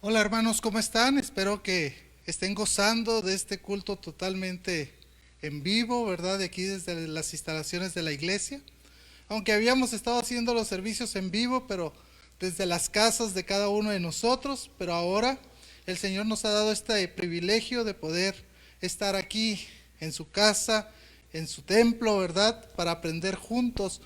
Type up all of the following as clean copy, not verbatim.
Hola hermanos, ¿cómo están? Espero que estén gozando de este culto totalmente en vivo, ¿verdad? De aquí desde las instalaciones de la iglesia. Aunque habíamos estado haciendo los servicios en vivo, pero desde las casas de cada uno de nosotros, pero ahora el Señor nos ha dado este privilegio de poder estar aquí en su casa, en su templo, ¿verdad? Para aprender juntos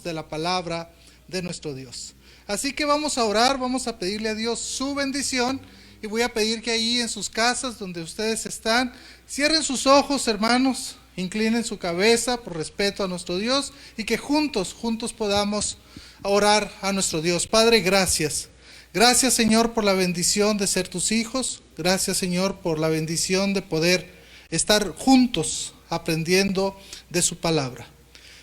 de la palabra de nuestro Dios. Así que vamos a orar, vamos a pedirle a Dios su bendición y voy a pedir que ahí en sus casas donde ustedes están, cierren sus ojos, hermanos, inclinen su cabeza por respeto a nuestro Dios y que juntos podamos orar a nuestro Dios. Padre, gracias. Gracias, Señor, por la bendición de ser tus hijos. Gracias, Señor, por la bendición de poder estar juntos aprendiendo de su palabra.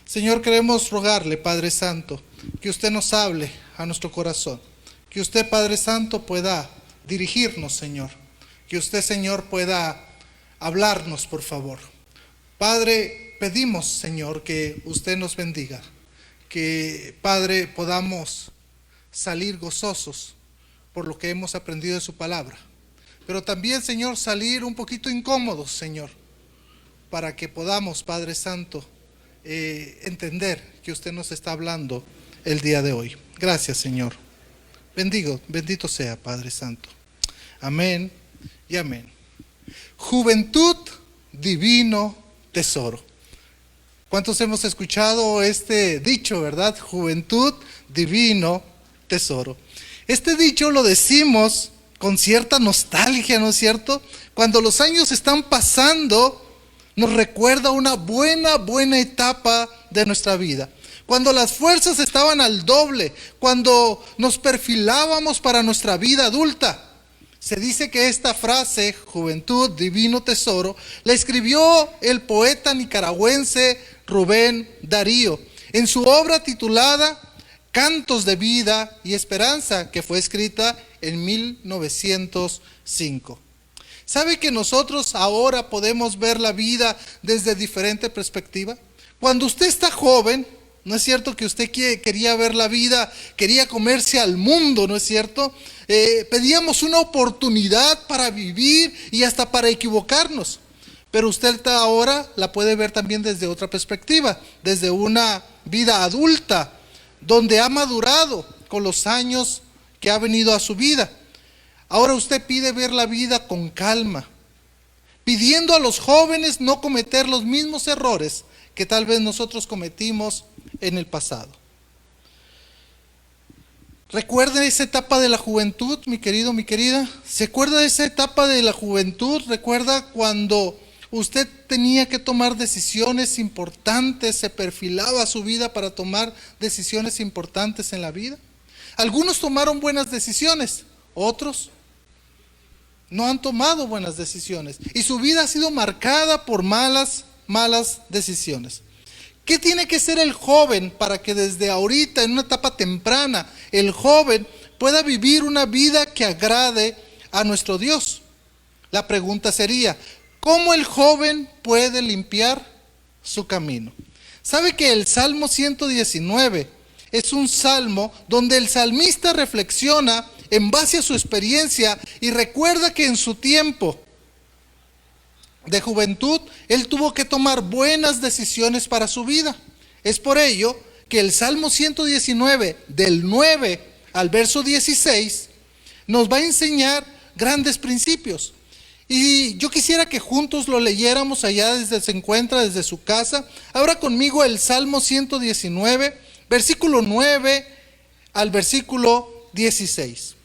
Señor, queremos rogarle, Padre Santo, que usted nos hable a nuestro corazón. Que usted, Padre Santo, pueda dirigirnos, Señor. Que usted, Señor, pueda hablarnos, por favor. Padre, pedimos, Señor, que usted nos bendiga. Que, Padre, podamos salir gozosos por lo que hemos aprendido de su palabra. Pero también, Señor, salir un poquito incómodos, Señor, para que podamos, Padre Santo, entender que usted nos está hablando el día de hoy. Gracias, Señor. Bendito sea, Padre Santo. Amén y amén. Juventud, divino tesoro. ¿Cuántos hemos escuchado este dicho, verdad? Juventud, divino tesoro. Este dicho lo decimos con cierta nostalgia, ¿no es cierto? Cuando los años están pasando, nos recuerda una buena etapa de nuestra vida. Cuando las fuerzas estaban al doble, cuando nos perfilábamos para nuestra vida adulta. Se dice que esta frase, juventud, divino tesoro, la escribió el poeta nicaragüense Rubén Darío en su obra titulada Cantos de Vida y Esperanza, que fue escrita en 1905. ¿Sabe que nosotros ahora podemos ver la vida desde diferente perspectiva? Cuando usted está joven, ¿no es cierto que usted quería ver la vida, quería comerse al mundo, ¿no es cierto? Pedíamos una oportunidad para vivir y hasta para equivocarnos. Pero usted ahora la puede ver también desde otra perspectiva, desde una vida adulta, donde ha madurado con los años que ha venido a su vida. Ahora usted pide ver la vida con calma, pidiendo a los jóvenes no cometer los mismos errores que tal vez nosotros cometimos en el pasado. ¿Recuerda esa etapa de la juventud, mi querido, mi querida? ¿Se acuerda de esa etapa de la juventud? ¿Recuerda cuando usted tenía que tomar decisiones importantes, se perfilaba su vida para tomar decisiones importantes en la vida? Algunos tomaron buenas decisiones, otros no han tomado buenas decisiones y su vida ha sido marcada por malas decisiones. ¿Qué tiene que ser el joven para que desde ahorita, en una etapa temprana, el joven pueda vivir una vida que agrade a nuestro Dios? La pregunta sería, ¿cómo el joven puede limpiar su camino? ¿Sabe que el Salmo 119 es un salmo donde el salmista reflexiona en base a su experiencia y recuerda que en su tiempo de juventud él tuvo que tomar buenas decisiones para su vida? Es por ello que el Salmo 119 del 9 al verso 16 nos va a enseñar grandes principios. Y yo quisiera que juntos lo leyéramos allá desde se encuentra, desde su casa. Abra conmigo el Salmo 119, versículo 9 al versículo 16.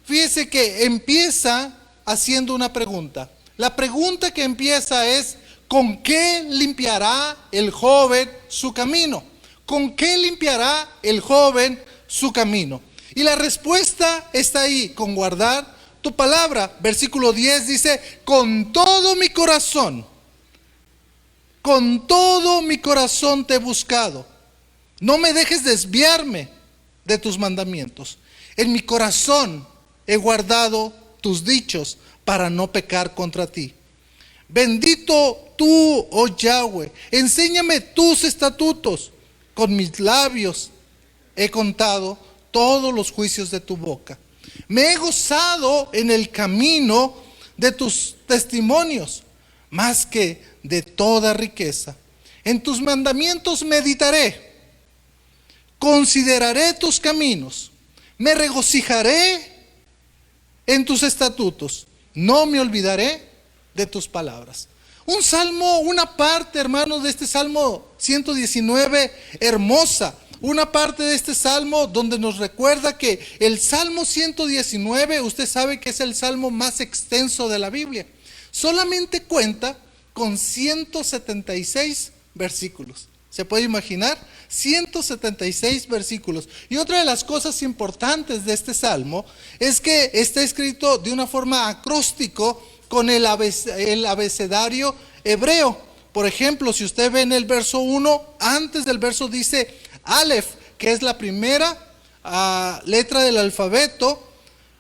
Fíjese que empieza haciendo una pregunta. La pregunta que empieza es, ¿con qué limpiará el joven su camino? ¿Con qué limpiará el joven su camino? Y la respuesta está ahí, con guardar tu palabra. Versículo 10 dice, con todo mi corazón te he buscado. No me dejes desviarme de tus mandamientos. En mi corazón he guardado tus dichos para no pecar contra ti. Bendito tú, oh Yahweh, enséñame tus estatutos. Con mis labios he contado todos los juicios de tu boca. Me he gozado en el camino de tus testimonios, más que de toda riqueza. En tus mandamientos meditaré, consideraré tus caminos, me regocijaré en tus estatutos, no me olvidaré de tus palabras. Un salmo, una parte, hermanos, de este Salmo 119, hermosa. Una parte de este salmo donde nos recuerda que el Salmo 119, usted sabe que es el salmo más extenso de la Biblia. Solamente cuenta con 176 versículos. ¿Se puede imaginar? 176 versículos. Y otra de las cosas importantes de este salmo es que está escrito de una forma acróstico con el abecedario hebreo. Por ejemplo, si usted ve en el verso 1, antes del verso dice Aleph, que es la primera letra del alfabeto,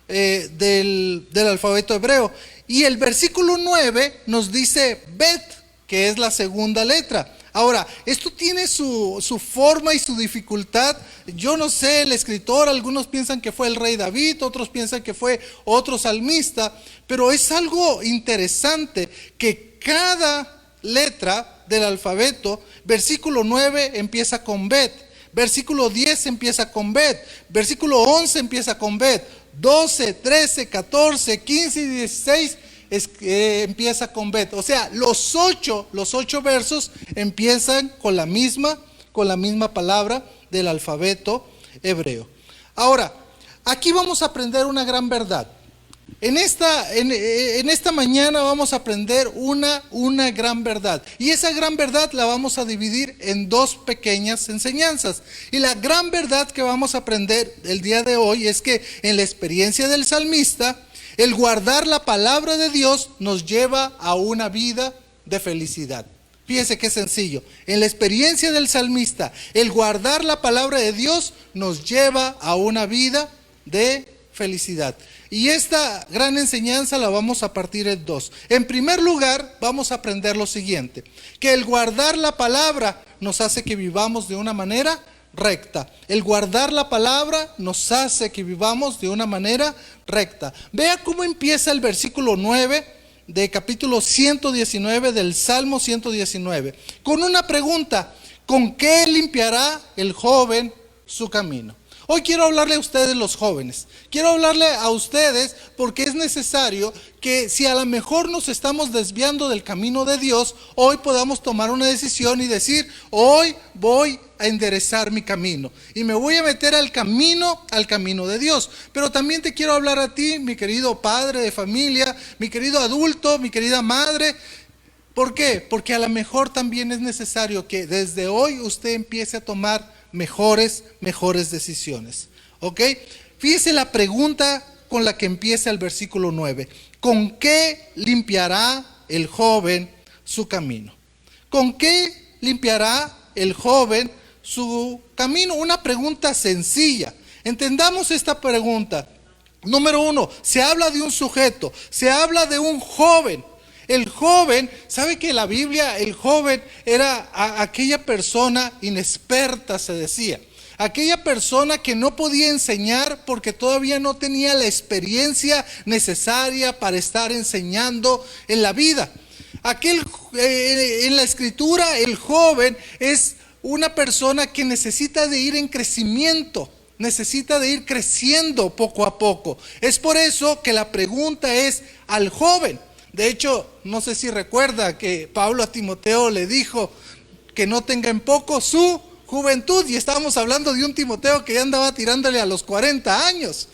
del alfabeto hebreo. Y el versículo 9 nos dice Bet, que es la segunda letra. Ahora, esto tiene su forma y su dificultad. Yo no sé, el escritor, algunos piensan que fue el rey David, otros piensan que fue otro salmista, pero es algo interesante que cada letra del alfabeto, versículo 9 empieza con Bet, versículo 10 empieza con Bet, versículo 11 empieza con Bet, 12, 13, 14, 15 y 16 empieza con Bet. O sea, los ocho versos empiezan con la misma palabra del alfabeto hebreo. Ahora, aquí vamos a aprender una gran verdad. En esta mañana vamos a aprender una gran verdad. Y esa gran verdad la vamos a dividir en dos pequeñas enseñanzas. Y la gran verdad que vamos a aprender el día de hoy es que en la experiencia del salmista, el guardar la palabra de Dios nos lleva a una vida de felicidad. Fíjese qué sencillo. En la experiencia del salmista, el guardar la palabra de Dios nos lleva a una vida de felicidad. Y esta gran enseñanza la vamos a partir en dos. En primer lugar, vamos a aprender lo siguiente: que el guardar la palabra nos hace que vivamos de una manera recta. El guardar la palabra nos hace que vivamos de una manera recta. Vea cómo empieza el versículo 9 de capítulo 119 del Salmo 119. Con una pregunta: ¿con qué limpiará el joven su camino? Hoy quiero hablarle a ustedes, los jóvenes. Quiero hablarle a ustedes porque es necesario que, si a lo mejor nos estamos desviando del camino de Dios, hoy podamos tomar una decisión y decir: hoy voy a enderezar mi camino y me voy a meter al camino de Dios. Pero también te quiero hablar a ti, mi querido padre de familia, mi querido adulto, mi querida madre. ¿Por qué? Porque a lo mejor también es necesario que desde hoy usted empiece a tomar mejores decisiones. ¿Ok? Fíjese la pregunta con la que empieza el versículo 9. ¿Con qué limpiará el joven su camino? ¿Con qué limpiará el joven su camino? Una pregunta sencilla. Entendamos esta pregunta. Número 1, se habla de un sujeto, se habla de un joven. El joven, ¿sabe que en la Biblia el joven era aquella persona inexperta, se decía? Aquella persona que no podía enseñar porque todavía no tenía la experiencia necesaria para estar enseñando en la vida. En la escritura, el joven es una persona que necesita de ir en crecimiento, necesita de ir creciendo poco a poco. Es por eso que la pregunta es al joven. De hecho, no sé si recuerda que Pablo a Timoteo le dijo que no tenga en poco su juventud. Y estábamos hablando de un Timoteo que ya andaba tirándole a los 40 años.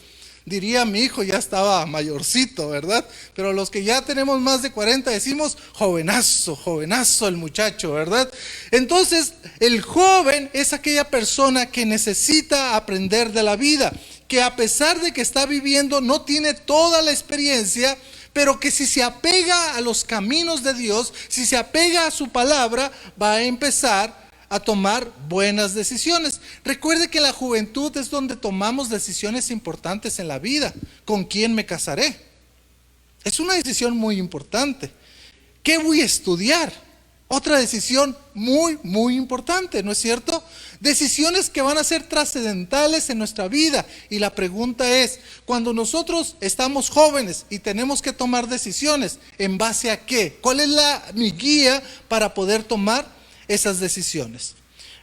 Diría, mi hijo ya estaba mayorcito, ¿verdad? Pero los que ya tenemos más de 40 decimos: jovenazo el muchacho, ¿verdad? Entonces, el joven es aquella persona que necesita aprender de la vida, que a pesar de que está viviendo, no tiene toda la experiencia, pero que si se apega a los caminos de Dios, si se apega a su palabra, va a empezar a tomar buenas decisiones. Recuerde que la juventud es donde tomamos decisiones importantes en la vida. ¿Con quién me casaré? Es una decisión muy importante. ¿Qué voy a estudiar? Otra decisión muy, muy importante, ¿no es cierto? Decisiones que van a ser trascendentales en nuestra vida. Y la pregunta es, cuando nosotros estamos jóvenes y tenemos que tomar decisiones, ¿en base a qué? ¿Cuál es mi guía para poder tomar esas decisiones?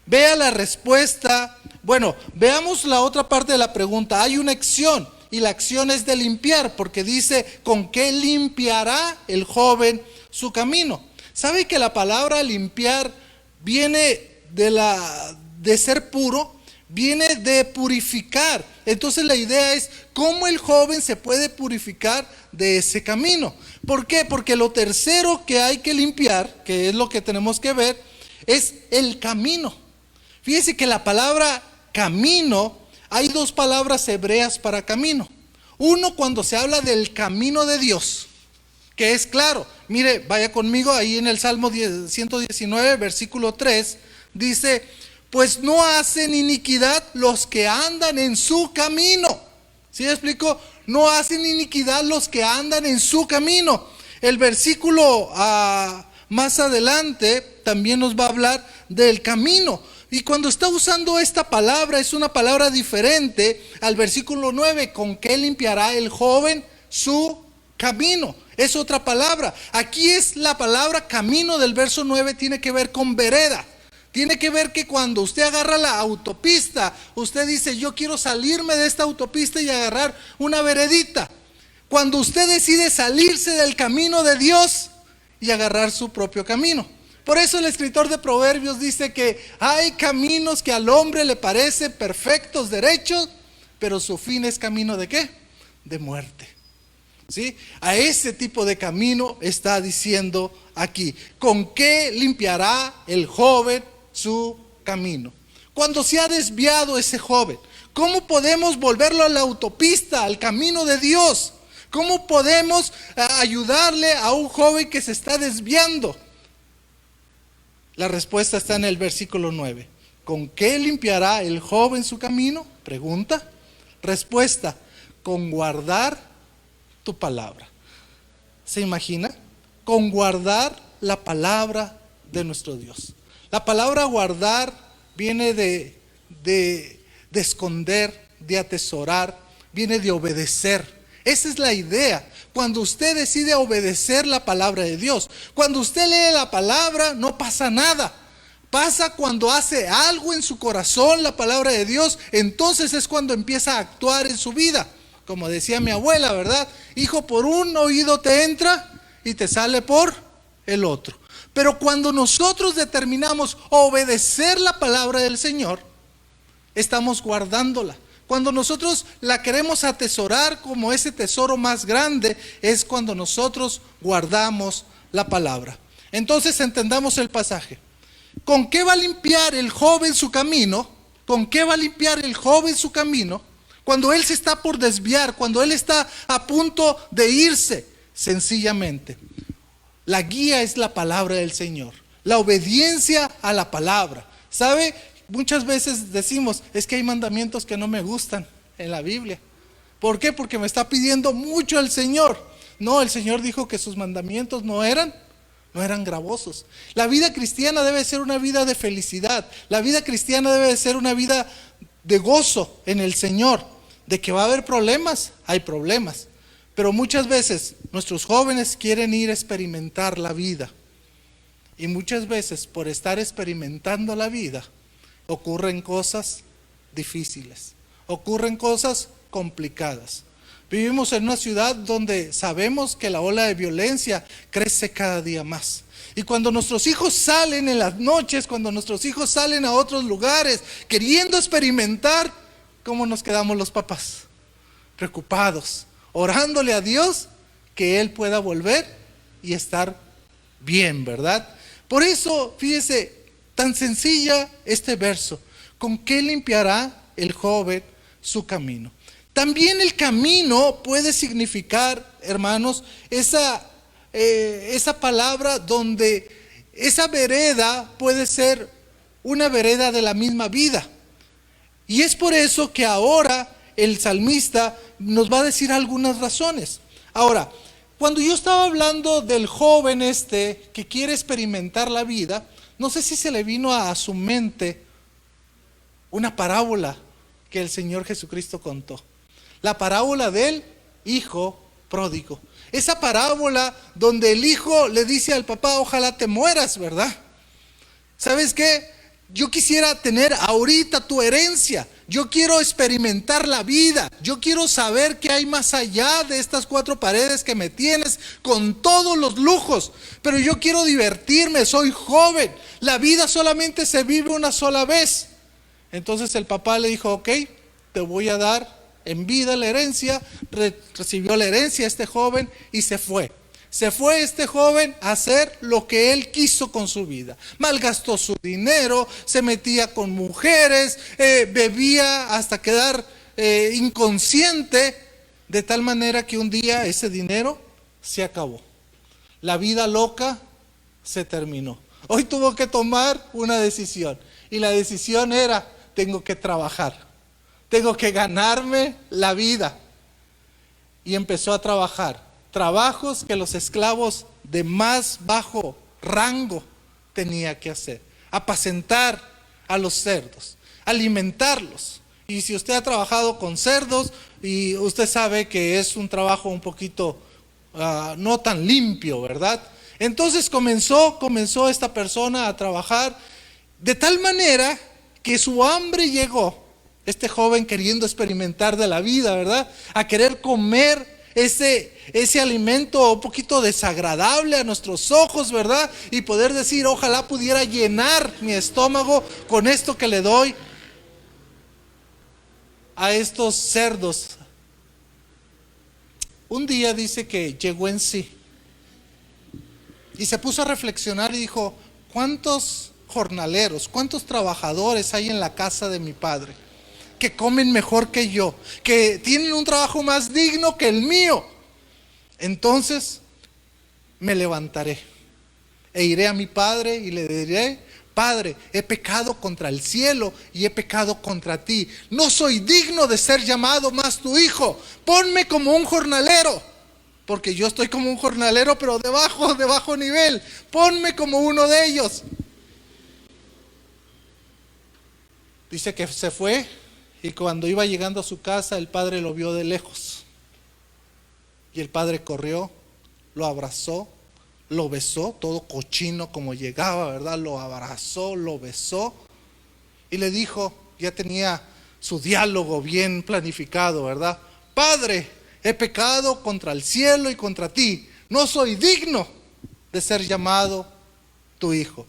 Vea la respuesta. Bueno, veamos la otra parte de la pregunta. Hay una acción y la acción es de limpiar, porque dice, ¿con qué limpiará el joven su camino? ¿Sabe que la palabra limpiar viene de ser puro? Viene de purificar. Entonces la idea es cómo el joven se puede purificar de ese camino. ¿Por qué? Porque lo tercero que hay que limpiar, que es lo que tenemos que ver, es el camino. Fíjese que la palabra camino, hay dos palabras hebreas para camino. Uno, cuando se habla del camino de Dios, que es claro. Mire, vaya conmigo ahí en el Salmo 119, versículo 3, dice, pues no hacen iniquidad los que andan en su camino. ¿Sí me explico? No hacen iniquidad los que andan en su camino. El versículo más adelante también nos va a hablar del camino. Y cuando está usando esta palabra, es una palabra diferente al versículo 9, ¿con qué limpiará el joven su camino? Es otra palabra. Aquí es la palabra camino del verso 9, tiene que ver con vereda. Tiene que ver que cuando usted agarra la autopista, usted dice, yo quiero salirme de esta autopista y agarrar una veredita. Cuando usted decide salirse del camino de Dios y agarrar su propio camino. Por eso el escritor de Proverbios dice que hay caminos que al hombre le parecen perfectos, derechos, pero su fin es camino ¿de qué? De muerte. ¿Sí? A ese tipo de camino está diciendo aquí, ¿con qué limpiará el joven su camino? Cuando se ha desviado ese joven, ¿cómo podemos volverlo a la autopista, al camino de Dios? ¿Cómo podemos ayudarle a un joven que se está desviando? La respuesta está en el versículo 9. ¿Con qué limpiará el joven su camino? Pregunta. Respuesta, con guardar tu palabra. ¿Se imagina? Con guardar la palabra de nuestro Dios. La palabra guardar viene de esconder, de atesorar, viene de obedecer. Esa es la idea. Cuando usted decide obedecer la palabra de Dios, cuando usted lee la palabra, no pasa nada. Pasa cuando hace algo en su corazón la palabra de Dios, entonces es cuando empieza a actuar en su vida. Como decía mi abuela, ¿verdad? Hijo, por un oído te entra y te sale por el otro. Pero cuando nosotros determinamos obedecer la palabra del Señor, estamos guardándola. Cuando nosotros la queremos atesorar como ese tesoro más grande, es cuando nosotros guardamos la palabra. Entonces entendamos el pasaje. ¿Con qué va a limpiar el joven su camino? ¿Con qué va a limpiar el joven su camino? Cuando él se está por desviar, cuando él está a punto de irse, sencillamente. La guía es la palabra del Señor, la obediencia a la palabra. ¿Sabe? Muchas veces decimos, es que hay mandamientos que no me gustan en la Biblia. ¿Por qué? Porque me está pidiendo mucho el Señor. No, el Señor dijo que sus mandamientos no eran gravosos. La vida cristiana debe ser una vida de felicidad. La vida cristiana debe ser una vida de gozo en el Señor. De que va a haber problemas, hay problemas. Pero muchas veces nuestros jóvenes quieren ir a experimentar la vida. Y muchas veces por estar experimentando la vida, ocurren cosas difíciles, ocurren cosas complicadas. Vivimos en una ciudad donde sabemos que la ola de violencia crece cada día más. Y cuando nuestros hijos salen en las noches, cuando nuestros hijos salen a otros lugares queriendo experimentar, ¿cómo nos quedamos los papás? Preocupados, orándole a Dios que Él pueda volver y estar bien, ¿verdad? Por eso, fíjese, tan sencilla este verso. ¿Con qué limpiará el joven su camino? También el camino puede significar, hermanos, esa palabra donde esa vereda puede ser una vereda de la misma vida. Y es por eso que ahora el salmista nos va a decir algunas razones. Ahora, Cuando yo estaba hablando del joven que quiere experimentar la vida, no sé si se le vino a su mente una parábola que el Señor Jesucristo contó. La parábola del hijo pródigo. Esa parábola donde el hijo le dice al papá, ojalá te mueras, ¿verdad? ¿Sabes qué? Yo quisiera tener ahorita tu herencia. Yo quiero experimentar la vida. Yo quiero saber qué hay más allá de estas 4 paredes que me tienes con todos los lujos. Pero yo quiero divertirme, soy joven. La vida solamente se vive una sola vez. Entonces el papá le dijo, ok, te voy a dar en vida la herencia. Recibió la herencia este joven y se fue. Se fue este joven a hacer lo que él quiso con su vida. Malgastó su dinero, se metía con mujeres, bebía hasta quedar inconsciente, de tal manera que un día ese dinero se acabó. La vida loca se terminó. Hoy tuvo que tomar una decisión. Y la decisión era, tengo que trabajar. Tengo que ganarme la vida. Y empezó a trabajar. Trabajos que los esclavos de más bajo rango tenía que hacer. Apacentar a los cerdos, alimentarlos. Y si usted ha trabajado con cerdos, y usted sabe que es un trabajo un poquito no tan limpio, ¿verdad? Entonces comenzó esta persona a trabajar de tal manera que su hambre llegó. Este joven queriendo experimentar de la vida, ¿verdad? A querer comer ese alimento un poquito desagradable a nuestros ojos, ¿verdad? Y poder decir, ojalá pudiera llenar mi estómago con esto que le doy a estos cerdos. Un día dice que llegó en sí y se puso a reflexionar y dijo, ¿cuántos jornaleros, cuántos trabajadores hay en la casa de mi padre que comen mejor que yo, que tienen un trabajo más digno que el mío? Entonces me levantaré e iré a mi padre y le diré, Padre, he pecado contra el cielo y he pecado contra ti. No soy digno de ser llamado más tu hijo. Ponme como un jornalero, porque yo estoy como un jornalero, pero de bajo nivel. Ponme como uno de ellos. Dice que se fue. Y cuando iba llegando a su casa, el padre lo vio de lejos. Y el padre corrió, lo abrazó, lo besó, todo cochino como llegaba, ¿verdad? Lo abrazó, lo besó. Y le dijo, ya tenía su diálogo bien planificado, ¿verdad? Padre, he pecado contra el cielo y contra ti. No soy digno de ser llamado tu hijo.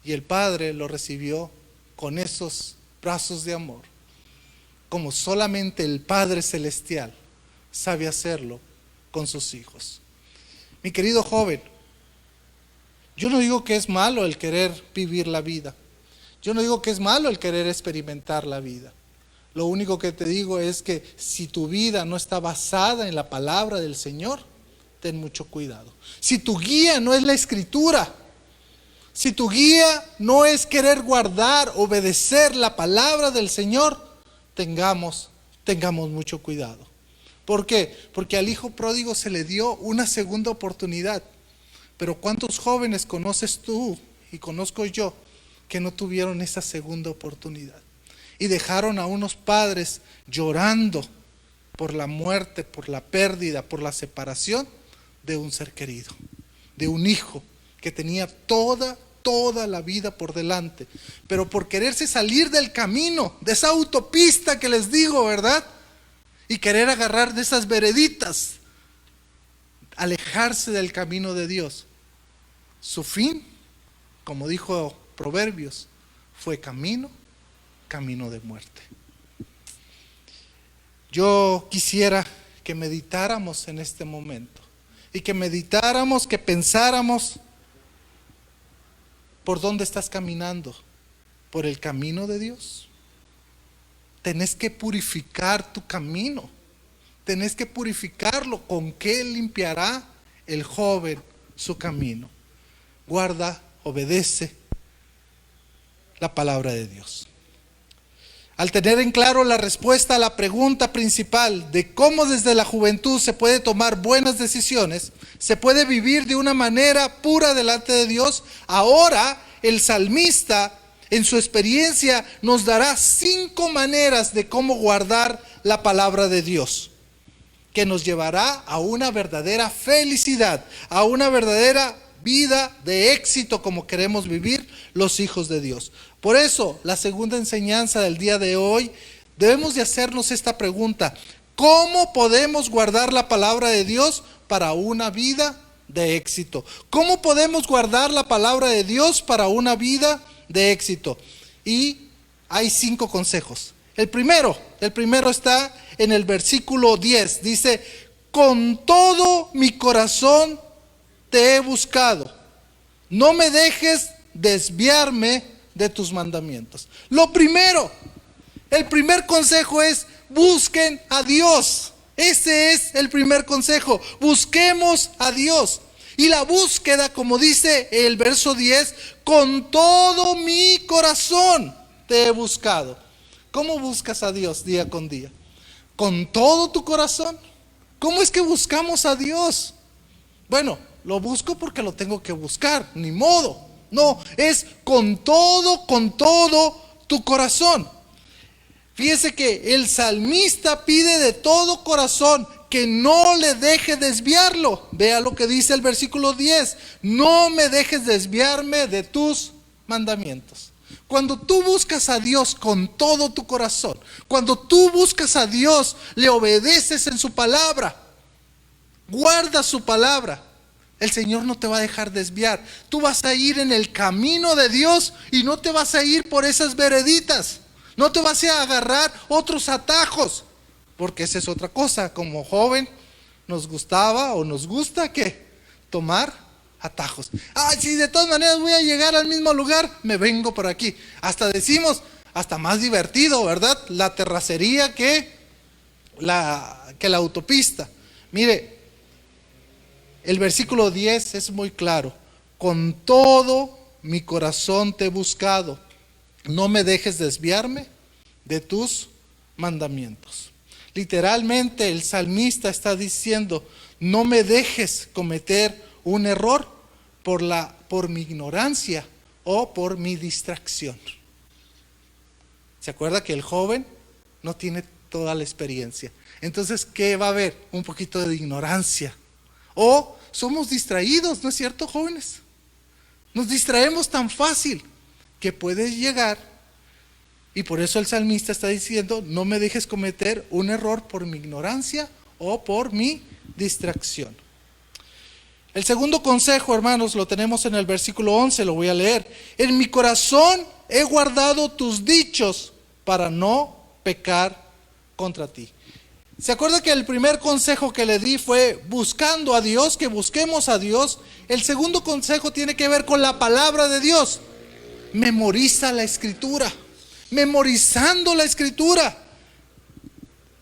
Y el padre lo recibió con esos brazos de amor, como solamente el Padre Celestial sabe hacerlo con sus hijos. Mi querido joven, yo no digo que es malo el querer vivir la vida. Yo no digo que es malo el querer experimentar la vida. Lo único que te digo es que si tu vida no está basada en la palabra del Señor, ten mucho cuidado. Si tu guía no es la Escritura, si tu guía no es querer guardar, obedecer la palabra del Señor, tengamos mucho cuidado. ¿Por qué? Porque al hijo pródigo se le dio una segunda oportunidad. Pero ¿cuántos jóvenes conoces tú y conozco yo que no tuvieron esa segunda oportunidad? Y dejaron a unos padres llorando por la muerte, por la pérdida, por la separación de un ser querido, de un hijo que tenía toda la vida por delante, pero por quererse salir del camino, de esa autopista que les digo, ¿verdad? Y querer agarrar de esas vereditas, alejarse del camino de Dios. Su fin, como dijo Proverbios, fue camino de muerte. Yo quisiera que meditáramos en este momento y que meditáramos, que pensáramos por dónde estás caminando. ¿Por el camino de Dios? Tenés que purificar tu camino. Tenés que purificarlo. ¿Con qué limpiará el joven su camino? Guarda, obedece la palabra de Dios. Al tener en claro la respuesta a la pregunta principal de cómo desde la juventud se puede tomar buenas decisiones, se puede vivir de una manera pura delante de Dios, ahora el salmista en su experiencia nos dará 5 maneras de cómo guardar la palabra de Dios, que nos llevará a una verdadera felicidad, a una verdadera vida de éxito como queremos vivir los hijos de Dios. Por eso, la segunda enseñanza del día de hoy, debemos de hacernos esta pregunta: ¿cómo podemos guardar la palabra de Dios para una vida de éxito? ¿Cómo podemos guardar la palabra de Dios para una vida de éxito? Y hay 5 consejos. El primero está en el versículo 10. Dice: con todo mi corazón te he buscado, no me dejes desviarme de tus mandamientos. El primer consejo es: busquen a Dios. Ese es el primer consejo, busquemos a Dios. Y la búsqueda, como dice el verso 10, con todo mi corazón te he buscado. ¿Cómo buscas a Dios día con día? ¿Con todo tu corazón? ¿Cómo es que buscamos a Dios? Bueno, lo busco porque lo tengo que buscar, ni modo. No, es con todo tu corazón. Fíjese que el salmista pide de todo corazón que no le deje desviarlo. Vea lo que dice el versículo 10. No me dejes desviarme de tus mandamientos. Cuando tú buscas a Dios con todo tu corazón, cuando tú buscas a Dios, le obedeces en su palabra, guardas su palabra, el Señor no te va a dejar desviar. Tú vas a ir en el camino de Dios y no te vas a ir por esas vereditas. No te vas a agarrar otros atajos, porque esa es otra cosa. Como joven nos gustaba o nos gusta ¿qué? Tomar atajos. Si de todas maneras voy a llegar al mismo lugar, me vengo por aquí. Hasta decimos, hasta más divertido, ¿verdad? La terracería que la autopista. Mire, el versículo 10 es muy claro. Con todo mi corazón te he buscado, no me dejes desviarme de tus mandamientos. Literalmente el salmista está diciendo: no me dejes cometer un error por mi ignorancia o por mi distracción. ¿Se acuerda que el joven no tiene toda la experiencia? Entonces, ¿qué va a haber? Un poquito de ignorancia. O somos distraídos, ¿no es cierto, jóvenes? Nos distraemos tan fácil que puedes llegar, y por eso el salmista está diciendo: no me dejes cometer un error por mi ignorancia o por mi distracción. El segundo consejo, hermanos, lo tenemos en el versículo 11, lo voy a leer. En mi corazón he guardado tus dichos para no pecar contra ti. ¿Se acuerda que el primer consejo que le di fue buscando a Dios, que busquemos a Dios? El segundo consejo tiene que ver con la palabra de Dios. Memoriza la escritura. Memorizando la escritura.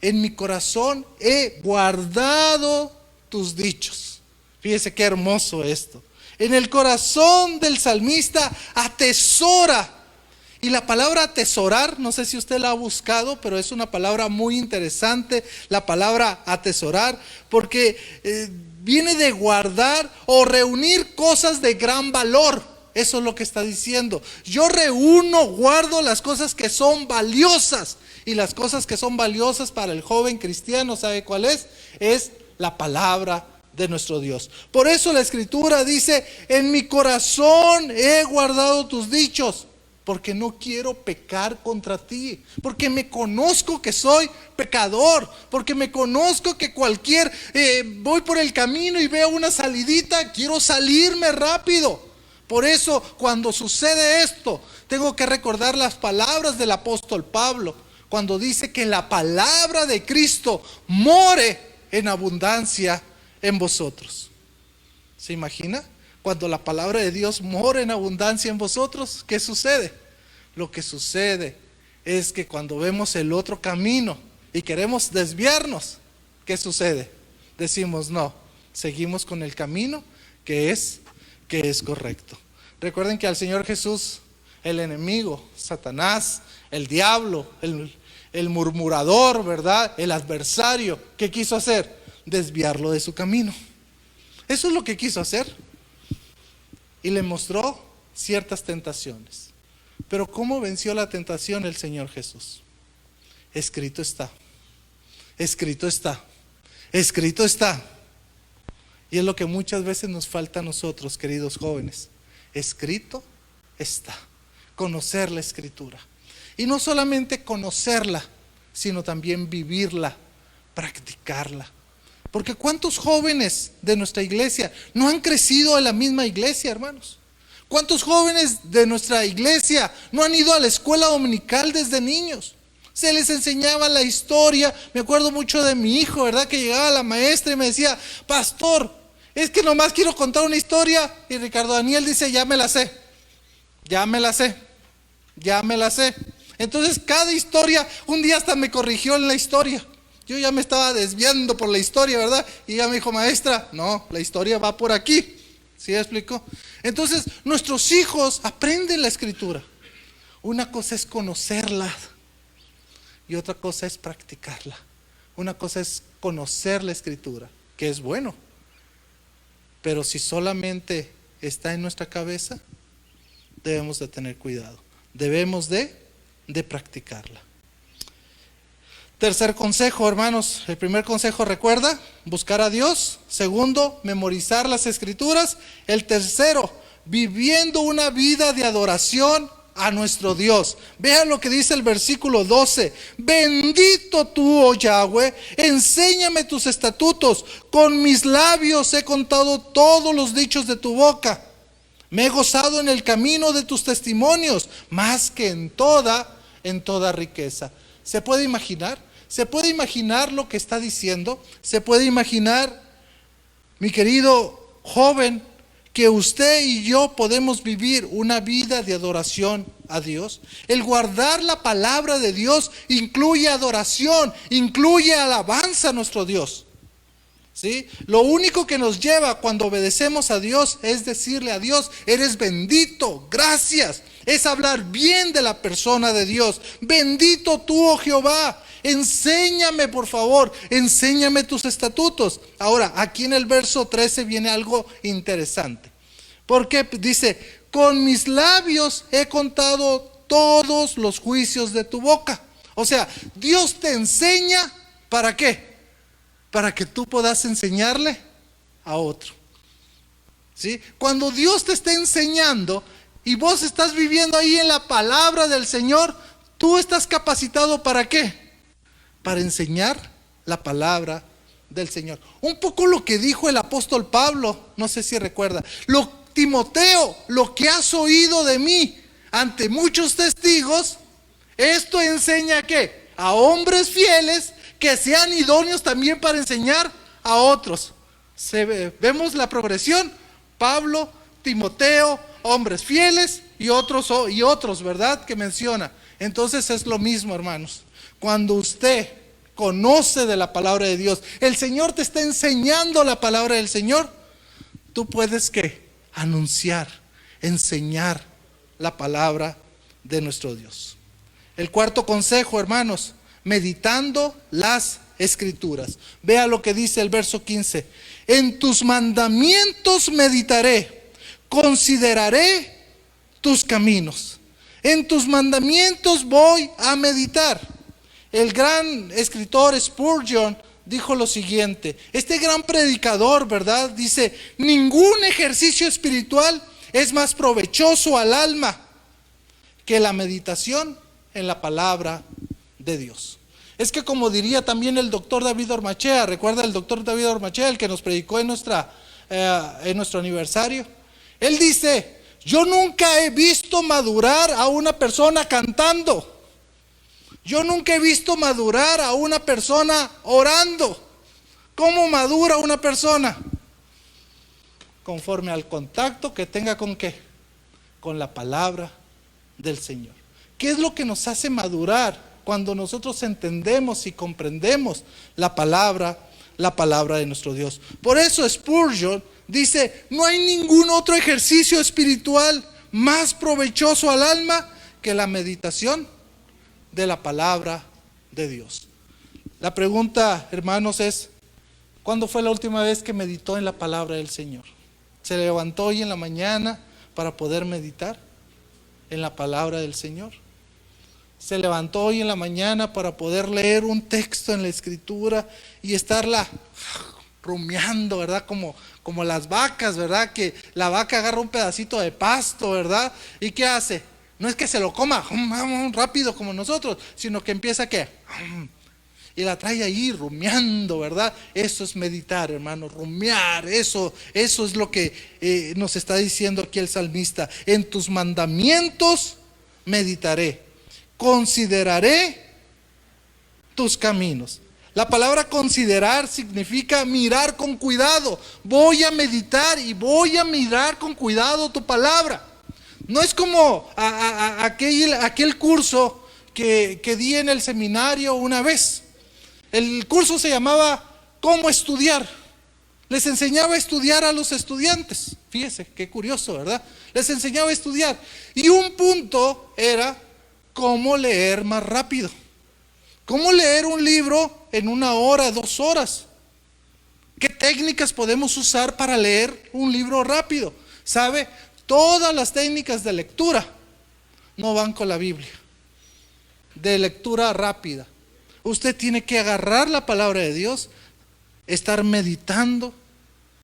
En mi corazón he guardado tus dichos. Fíjese qué hermoso esto. En el corazón del salmista atesora. Y la palabra atesorar, no sé si usted la ha buscado, pero es una palabra muy interesante, la palabra atesorar, porque viene de guardar o reunir cosas de gran valor. Eso es lo que está diciendo. Yo reúno, guardo las cosas que son valiosas. Y las cosas que son valiosas para el joven cristiano, ¿sabe cuál es? Es la palabra de nuestro Dios. Por eso la escritura dice: en mi corazón he guardado tus dichos, porque no quiero pecar contra ti, porque me conozco que soy pecador, porque me conozco que voy por el camino y veo una salidita, quiero salirme rápido. Por eso cuando sucede esto, tengo que recordar las palabras del apóstol Pablo, cuando dice que la palabra de Cristo more en abundancia en vosotros. ¿Se imagina? Cuando la palabra de Dios mora en abundancia en vosotros, ¿qué sucede? Lo que sucede es que cuando vemos el otro camino y queremos desviarnos, ¿qué sucede? Decimos: no, seguimos con el camino que es correcto. Recuerden que al Señor Jesús el enemigo, Satanás, el diablo, el murmurador, ¿verdad? El adversario, ¿qué quiso hacer? Desviarlo de su camino. Eso es lo que quiso hacer. Y le mostró ciertas tentaciones. Pero ¿cómo venció la tentación el Señor Jesús? Escrito está. Escrito está. Escrito está. Y es lo que muchas veces nos falta a nosotros, queridos jóvenes. Escrito está. Conocer la Escritura. Y no solamente conocerla, sino también vivirla, practicarla. Porque ¿cuántos jóvenes de nuestra iglesia no han crecido en la misma iglesia, hermanos? ¿Cuántos jóvenes de nuestra iglesia no han ido a la escuela dominical desde niños? Se les enseñaba la historia. Me acuerdo mucho de mi hijo, ¿verdad? Que llegaba la maestra y me decía: pastor, es que nomás quiero contar una historia. Y Ricardo Daniel dice: ya me la sé, ya me la sé, ya me la sé. Entonces cada historia, un día hasta me corrigió en la historia. Yo ya me estaba desviando por la historia, ¿verdad? Y ya me dijo: maestra, no, la historia va por aquí. ¿Sí me explicó? Entonces nuestros hijos aprenden la Escritura. Una cosa es conocerla y otra cosa es practicarla. Una cosa es conocer la Escritura, que es bueno. Pero si solamente está en nuestra cabeza, debemos de tener cuidado. Debemos de practicarla. Tercer consejo, hermanos. El primer consejo, recuerda, buscar a Dios. Segundo, memorizar las Escrituras. El tercero, viviendo una vida de adoración a nuestro Dios. Vean lo que dice el versículo 12. Bendito tú, oh Yahweh, enséñame tus estatutos. Con mis labios he contado todos los dichos de tu boca. Me he gozado en el camino de tus testimonios, más que en toda riqueza. ¿Se puede imaginar? ¿Se puede imaginar lo que está diciendo? ¿Se puede imaginar, mi querido joven, que usted y yo podemos vivir una vida de adoración a Dios? El guardar la palabra de Dios incluye adoración, incluye alabanza a nuestro Dios. ¿Sí? Lo único que nos lleva cuando obedecemos a Dios es decirle a Dios: eres bendito, gracias. Es hablar bien de la persona de Dios. Bendito tú, oh Jehová. Enséñame, por favor, enséñame tus estatutos. Ahora, aquí en el verso 13 viene algo interesante. Porque dice: con mis labios he contado todos los juicios de tu boca. O sea, Dios te enseña, ¿para qué? Para que tú puedas enseñarle a otro. ¿Sí? Cuando Dios te está enseñando y vos estás viviendo ahí en la palabra del Señor, tú estás capacitado ¿para qué? Para enseñar la palabra del Señor. Un poco lo que dijo el apóstol Pablo, no sé si recuerda: Timoteo, lo que has oído de mí ante muchos testigos, esto enseña ¿qué? A hombres fieles que sean idóneos también para enseñar a otros. Vemos la progresión: Pablo, Timoteo, hombres fieles y otros, ¿verdad? Que menciona. Entonces es lo mismo, hermanos. Cuando usted conoce de la palabra de Dios, el Señor te está enseñando la palabra del Señor, tú puedes ¿qué? Anunciar, enseñar la palabra de nuestro Dios. El cuarto consejo, hermanos: meditando las Escrituras. Vea lo que dice el verso 15. En tus mandamientos meditaré, consideraré tus caminos. En tus mandamientos voy a meditar. El gran escritor Spurgeon dijo lo siguiente. Este gran predicador, ¿verdad? Dice: ningún ejercicio espiritual es más provechoso al alma que la meditación en la palabra de Dios. Es que, como diría también el doctor David Ormachea, ¿recuerda el doctor David Ormachea, el que nos predicó en nuestro aniversario? Él dice: yo nunca he visto madurar a una persona cantando. Yo nunca he visto madurar a una persona orando. ¿Cómo madura una persona? Conforme al contacto que tenga ¿con qué? Con la palabra del Señor. ¿Qué es lo que nos hace madurar? Cuando nosotros entendemos y comprendemos la palabra de nuestro Dios. Por eso Spurgeon dice: no hay ningún otro ejercicio espiritual más provechoso al alma que la meditación de la palabra de Dios. La pregunta, hermanos, es: ¿cuándo fue la última vez que meditó en la palabra del Señor? ¿Se levantó hoy en la mañana para poder meditar en la palabra del Señor? ¿Se levantó hoy en la mañana para poder leer un texto en la Escritura y estarla rumiando, ¿verdad? Como las vacas, ¿verdad? Que la vaca agarra un pedacito de pasto, ¿verdad? ¿Y qué hace? No es que se lo coma rápido como nosotros, sino que empieza ¿qué? Y la trae ahí rumiando, ¿verdad? Eso es meditar, hermano, rumiar. Eso es lo que nos está diciendo aquí el salmista. En tus mandamientos meditaré, consideraré tus caminos. La palabra considerar significa mirar con cuidado. Voy a meditar y voy a mirar con cuidado tu palabra. No es como aquel curso que di en el seminario una vez. El curso se llamaba ¿Cómo estudiar? Les enseñaba a estudiar a los estudiantes. Fíjese, qué curioso, ¿verdad? Les enseñaba a estudiar. Y un punto era cómo leer más rápido. Cómo leer un libro en 1 hora, 2 horas. ¿Qué técnicas podemos usar para leer un libro rápido? ¿Sabe? Todas las técnicas de lectura no van con la Biblia. De lectura rápida. Usted tiene que agarrar la palabra de Dios, estar meditando,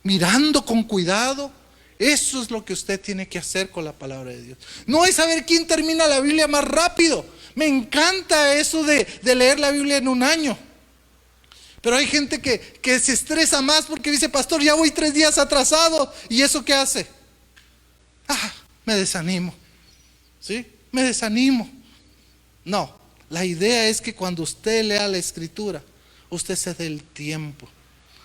mirando con cuidado. Eso es lo que usted tiene que hacer con la palabra de Dios. No es saber quién termina la Biblia más rápido. Me encanta eso de leer la Biblia en 1 año. Pero hay gente que se estresa más porque dice: pastor, ya voy 3 días atrasado. ¿Y eso qué hace? Me desanimo. ¿Sí? Me desanimo. No. La idea es que cuando usted lea la Escritura, usted se dé el tiempo,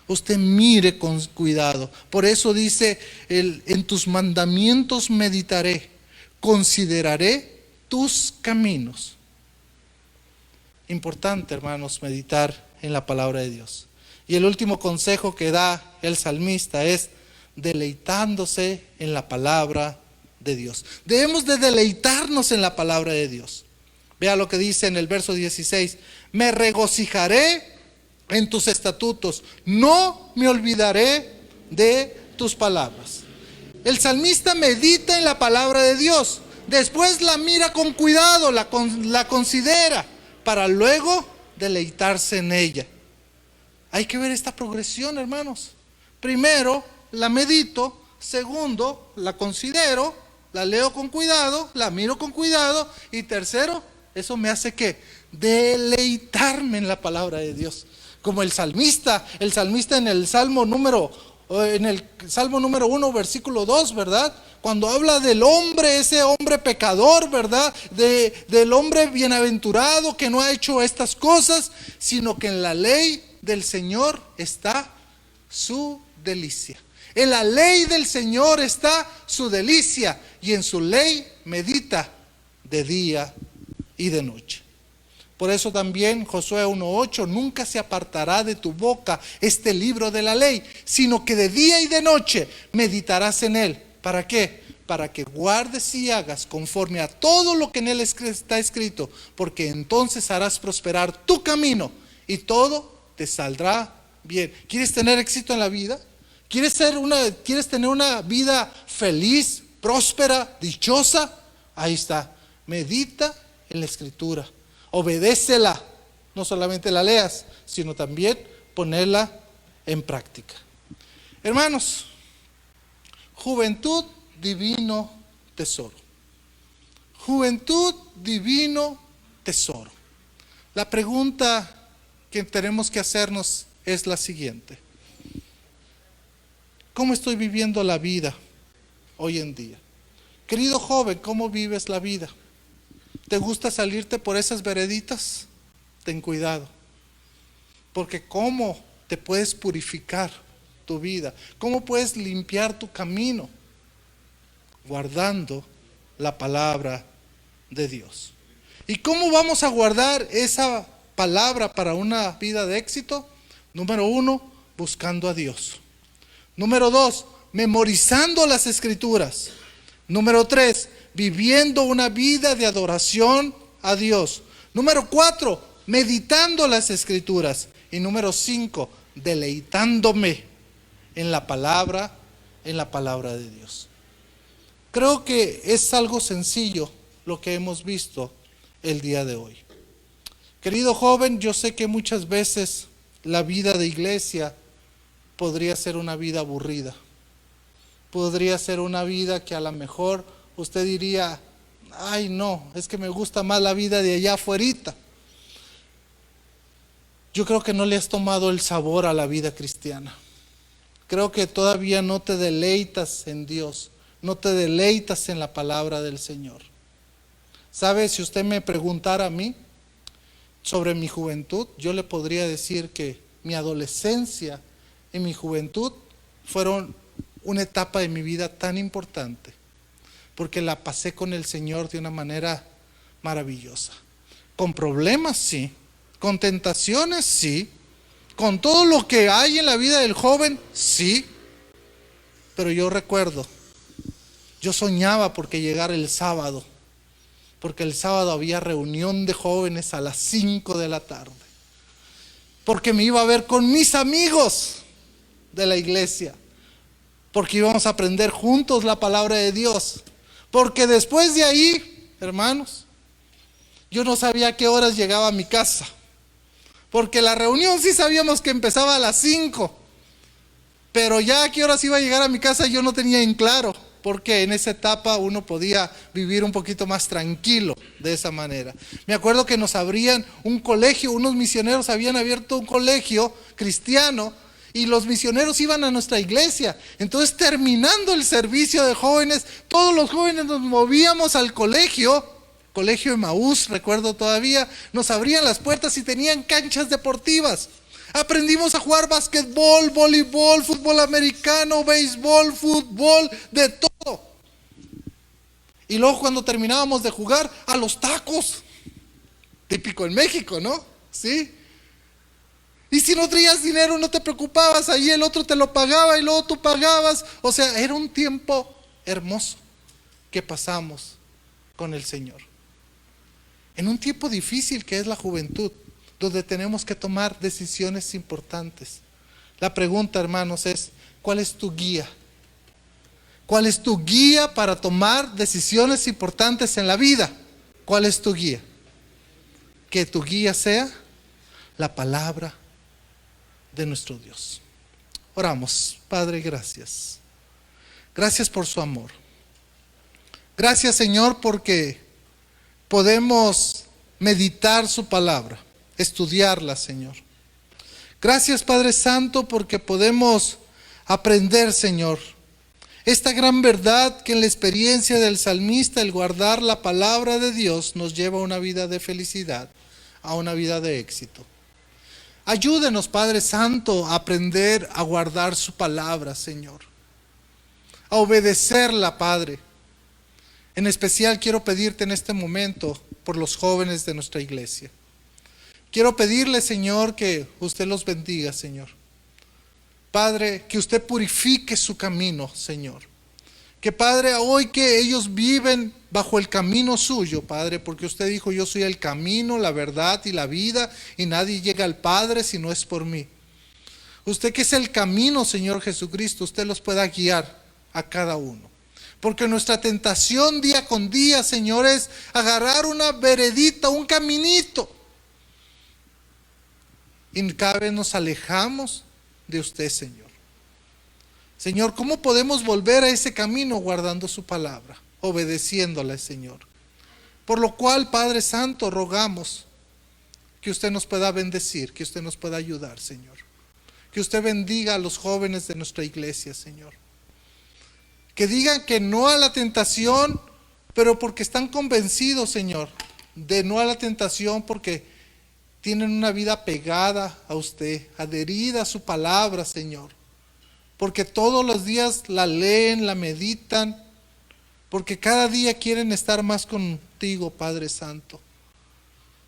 usted mire con cuidado. Por eso dice, en tus mandamientos meditaré, consideraré tus caminos. Importante, hermanos, meditar en la palabra de Dios. Y el último consejo que da el salmista es deleitándose en la palabra de Dios. Debemos de deleitarnos en la palabra de Dios. Vea lo que dice en el verso 16: me regocijaré en tus estatutos, no me olvidaré de tus palabras. El salmista medita en la palabra de Dios, después la mira con cuidado, la considera, para luego deleitarse en ella. Hay que ver esta progresión, hermanos. Primero la medito, segundo la considero, la leo con cuidado, la miro con cuidado, y tercero, eso me hace que deleitarme en la palabra de Dios. Como el salmista en el Salmo número 1, versículo 2, ¿verdad? Cuando habla del hombre, ese hombre pecador, ¿verdad? Del hombre bienaventurado que no ha hecho estas cosas, sino que en la ley del Señor está su delicia. En la ley del Señor está su delicia, y en su ley medita de día y de noche. Por eso también Josué 1:8: nunca se apartará de tu boca este libro de la ley, sino que de día y de noche meditarás en él. ¿Para qué? Para que guardes y hagas conforme a todo lo que en él está escrito, porque entonces harás prosperar tu camino y todo te saldrá bien. ¿Quieres tener éxito en la vida? ¿Quieres tener una vida feliz, próspera, dichosa? Ahí está. Medita en la Escritura, obedécela, no solamente la leas, sino también ponerla en práctica. Hermanos, juventud, divino tesoro. Juventud, divino tesoro. La pregunta que tenemos que hacernos es la siguiente: ¿cómo estoy viviendo la vida hoy en día? Querido joven, ¿cómo vives la vida? ¿Te gusta salirte por esas vereditas? Ten cuidado, porque ¿cómo te puedes purificar tu vida? ¿Cómo puedes limpiar tu camino? Guardando la palabra de Dios. ¿Y cómo vamos a guardar esa palabra para una vida de éxito? Número 1, buscando a Dios. Número 2, memorizando las Escrituras. Número 3, viviendo una vida de adoración a Dios. Número 4, meditando las Escrituras. Y número 5, deleitándome en la palabra de Dios. Creo que es algo sencillo lo que hemos visto el día de hoy. Querido joven, yo sé que muchas veces la vida de iglesia podría ser una vida aburrida. Podría ser una vida que a lo mejor usted diría, ay no, es que me gusta más la vida de allá afuerita. Yo creo que no le has tomado el sabor a la vida cristiana. Creo que todavía no te deleitas en Dios, no te deleitas en la palabra del Señor. ¿Sabe? Si usted me preguntara a mí sobre mi juventud, yo le podría decir que mi adolescencia y mi juventud fueron una etapa de mi vida tan importante, porque la pasé con el Señor de una manera maravillosa. Con problemas, sí. Con tentaciones, sí. Con todo lo que hay en la vida del joven, sí. Pero yo recuerdo, yo soñaba porque llegara el sábado, porque el sábado había reunión de jóvenes a las 5 de la tarde, porque me iba a ver con mis amigos de la iglesia, porque íbamos a aprender juntos la palabra de Dios, porque después de ahí, hermanos, yo no sabía a qué horas llegaba a mi casa, porque la reunión sí sabíamos que empezaba a las 5, pero ya a qué horas iba a llegar a mi casa yo no tenía en claro, porque en esa etapa uno podía vivir un poquito más tranquilo de esa manera. Me acuerdo que nos abrían un colegio, unos misioneros habían abierto un colegio cristiano y los misioneros iban a nuestra iglesia. Entonces, terminando el servicio de jóvenes, todos los jóvenes nos movíamos al colegio Emaús, recuerdo todavía, nos abrían las puertas y tenían canchas deportivas. Aprendimos a jugar básquetbol, voleibol, fútbol americano, béisbol, fútbol, de todo. Y luego cuando terminábamos de jugar, a los tacos. Típico en México, ¿no? Sí. Y si no traías dinero, no te preocupabas, ahí el otro te lo pagaba y luego tú pagabas. O sea, era un tiempo hermoso que pasamos con el Señor. En un tiempo difícil que es la juventud, donde tenemos que tomar decisiones importantes. La pregunta, hermanos, es, ¿cuál es tu guía? ¿Cuál es tu guía para tomar decisiones importantes en la vida? ¿Cuál es tu guía? Que tu guía sea la palabra de nuestro Dios. Oramos. Padre, gracias. Gracias por su amor. Gracias, Señor, porque podemos meditar su palabra, estudiarla, Señor. Gracias, Padre Santo, porque podemos aprender, Señor, esta gran verdad que en la experiencia del salmista, el guardar la palabra de Dios nos lleva a una vida de felicidad, a una vida de éxito. Ayúdenos, Padre Santo, a aprender a guardar su palabra, Señor, a obedecerla, Padre. En especial quiero pedirte en este momento por los jóvenes de nuestra iglesia. Quiero pedirle, Señor, que usted los bendiga, Señor. Padre, que usted purifique su camino, Señor. Que, Padre, hoy que ellos viven bajo el camino suyo, Padre, porque usted dijo, yo soy el camino, la verdad y la vida, y nadie llega al Padre si no es por mí. Usted que es el camino, Señor Jesucristo, usted los pueda guiar a cada uno. Porque nuestra tentación día con día, Señor, es agarrar una veredita, un caminito. Y cada vez nos alejamos de usted, Señor. Señor, ¿cómo podemos volver a ese camino guardando su palabra, obedeciéndola, Señor? Por lo cual, Padre Santo, rogamos que usted nos pueda bendecir, que usted nos pueda ayudar, Señor. Que usted bendiga a los jóvenes de nuestra iglesia, Señor. Que digan que no a la tentación, pero porque están convencidos, Señor, de no a la tentación, porque tienen una vida pegada a usted, adherida a su palabra, Señor. Porque todos los días la leen, la meditan, porque cada día quieren estar más contigo, Padre Santo.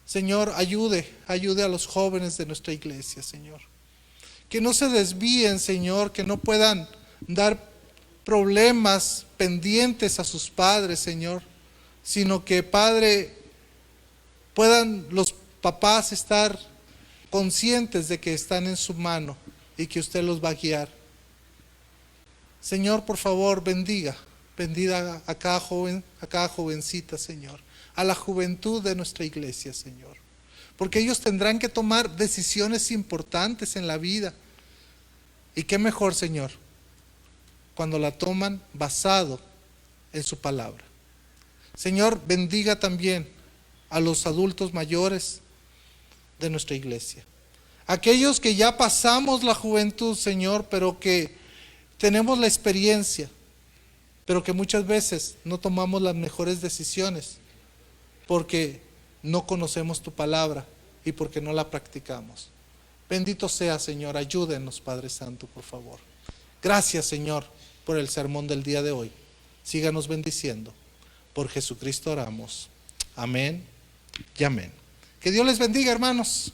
Señor, ayude a los jóvenes de nuestra iglesia, Señor. Que no se desvíen, Señor, que no puedan dar problemas pendientes a sus padres, Señor, sino que, Padre, puedan los papás estar conscientes de que están en su mano y que usted los va a guiar. Señor, por favor, bendiga a cada joven, a cada jovencita, Señor, a la juventud de nuestra iglesia, Señor, porque ellos tendrán que tomar decisiones importantes en la vida. Y qué mejor, Señor, cuando la toman basado en su palabra. Señor, bendiga también a los adultos mayores de nuestra iglesia. Aquellos que ya pasamos la juventud, Señor, pero que tenemos la experiencia, pero que muchas veces no tomamos las mejores decisiones porque no conocemos tu palabra y porque no la practicamos. Bendito sea, Señor, ayúdenos, Padre Santo, por favor. Gracias, Señor, por el sermón del día de hoy. Síganos bendiciendo. Por Jesucristo oramos. Amén y amén. Que Dios les bendiga, hermanos.